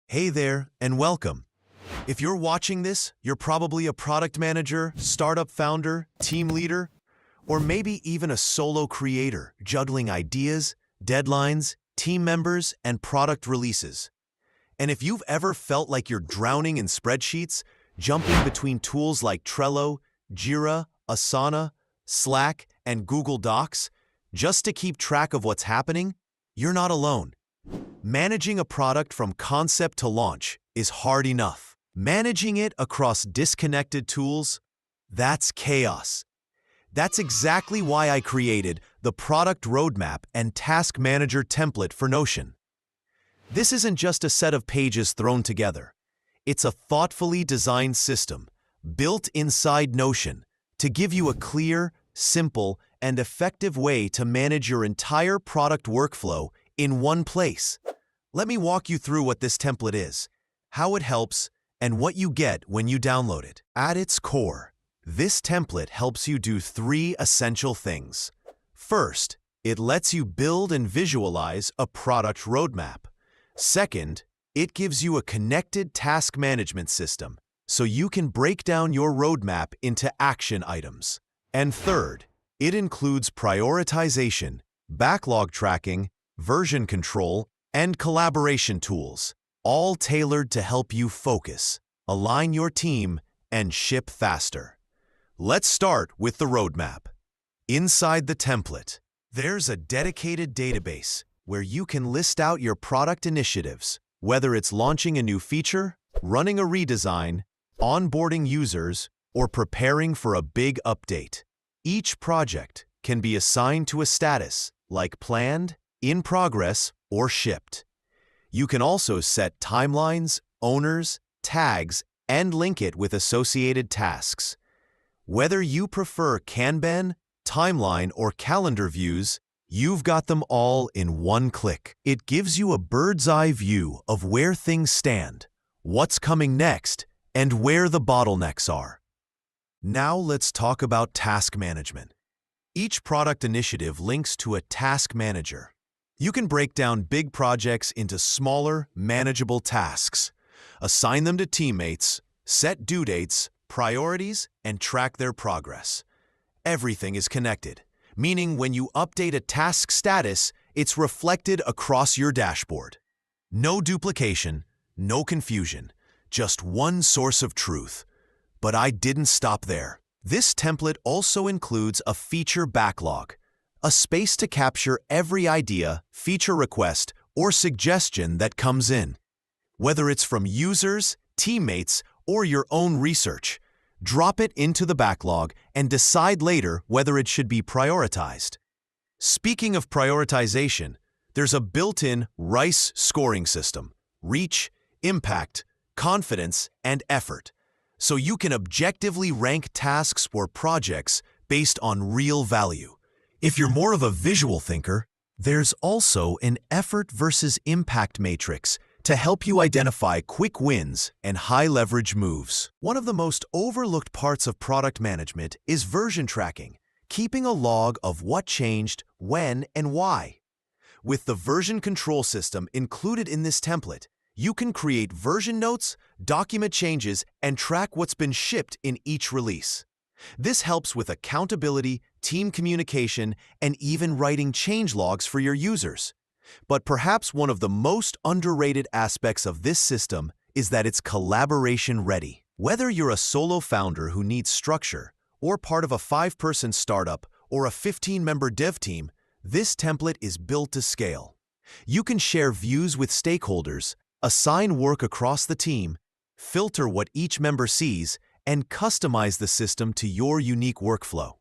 Hey there, and welcome. If you're watching this, you're probably a product manager, startup founder, team leader, or maybe even a solo creator juggling ideas, deadlines, team members, and product releases. And if you've ever felt like you're drowning in spreadsheets, jumping between tools like Trello, Jira, Asana, Slack, and Google Docs, just to keep track of what's happening, you're not alone. Managing a product from concept to launch is hard enough. Managing it across disconnected tools, that's chaos. That's exactly why I created the Product Roadmap and Task Manager template for Notion. This isn't just a set of pages thrown together. It's a thoughtfully designed system built inside Notion to give you a clear, simple, and effective way to manage your entire product workflow in one place. Let me walk you through what this template is, how it helps, and what you get when you download it. At its core, this template helps you do three essential things. First, it lets you build and visualize a product roadmap. Second, it gives you a connected task management system so you can break down your roadmap into action items. And third, it includes prioritization, backlog tracking, version control, and collaboration tools, all tailored to help you focus, align your team, and ship faster. Let's start with the roadmap. Inside the template, there's a dedicated database where you can list out your product initiatives, whether it's launching a new feature, running a redesign, onboarding users, or preparing for a big update. Each project can be assigned to a status, like planned, in progress, or shipped. You can also set timelines, owners, tags, and link it with associated tasks. Whether you prefer Kanban, timeline, or calendar views, you've got them all in one click. It gives you a bird's-eye view of where things stand, what's coming next, and where the bottlenecks are. Now let's talk about task management. Each product initiative links to a task manager. You can break down big projects into smaller, manageable tasks, assign them to teammates, set due dates, priorities, and track their progress. Everything is connected, meaning when you update a task status, it's reflected across your dashboard. No duplication, no confusion, just one source of truth. But I didn't stop there. This template also includes a feature backlog, a space to capture every idea, feature request, or suggestion that comes in. Whether it's from users, teammates, or your own research, drop it into the backlog and decide later whether it should be prioritized. Speaking of prioritization, there's a built-in RICE scoring system: reach, impact, confidence, and effort, so you can objectively rank tasks or projects based on real value. If you're more of a visual thinker, there's also an effort versus impact matrix to help you identify quick wins and high-leverage moves. One of the most overlooked parts of product management is version tracking, keeping a log of what changed, when, and why. With the version control system included in this template, you can create version notes, document changes, and track what's been shipped in each release. This helps with accountability, team communication, and even writing change logs for your users. But perhaps one of the most underrated aspects of this system is that it's collaboration ready. Whether you're a solo founder who needs structure, or part of a 5-person startup or a 15-member dev team, this template is built to scale. You can share views with stakeholders, assign work across the team, filter what each member sees, and customize the system to your unique workflow.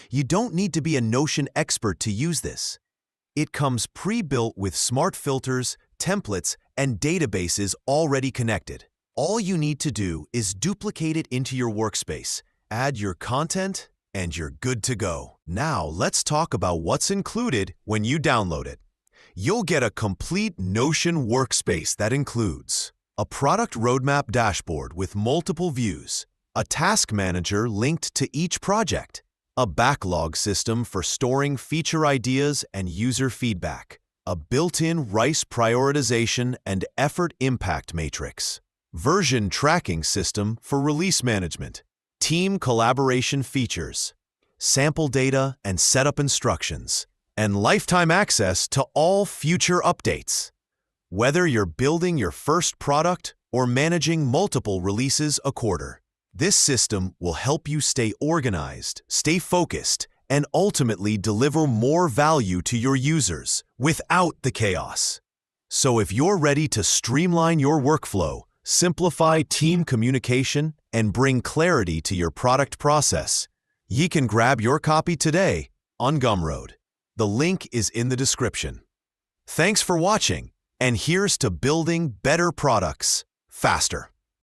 You don't need to be a Notion expert to use this. It comes pre-built with smart filters, templates, and databases already connected. All you need to do is duplicate it into your workspace, add your content, and you're good to go. Now let's talk about what's included when you download it. You'll get a complete Notion workspace that includes a product roadmap dashboard with multiple views, a task manager linked to each project, a backlog system for storing feature ideas and user feedback, a built-in RICE prioritization and effort impact matrix, version tracking system for release management, team collaboration features, sample data and setup instructions, and lifetime access to all future updates. Whether you're building your first product or managing multiple releases a quarter, this system will help you stay organized, stay focused, and ultimately deliver more value to your users without the chaos. So if you're ready to streamline your workflow, simplify team communication, and bring clarity to your product process, ye can grab your copy today on Gumroad. The link is in the description. Thanks for watching, and here's to building better products faster.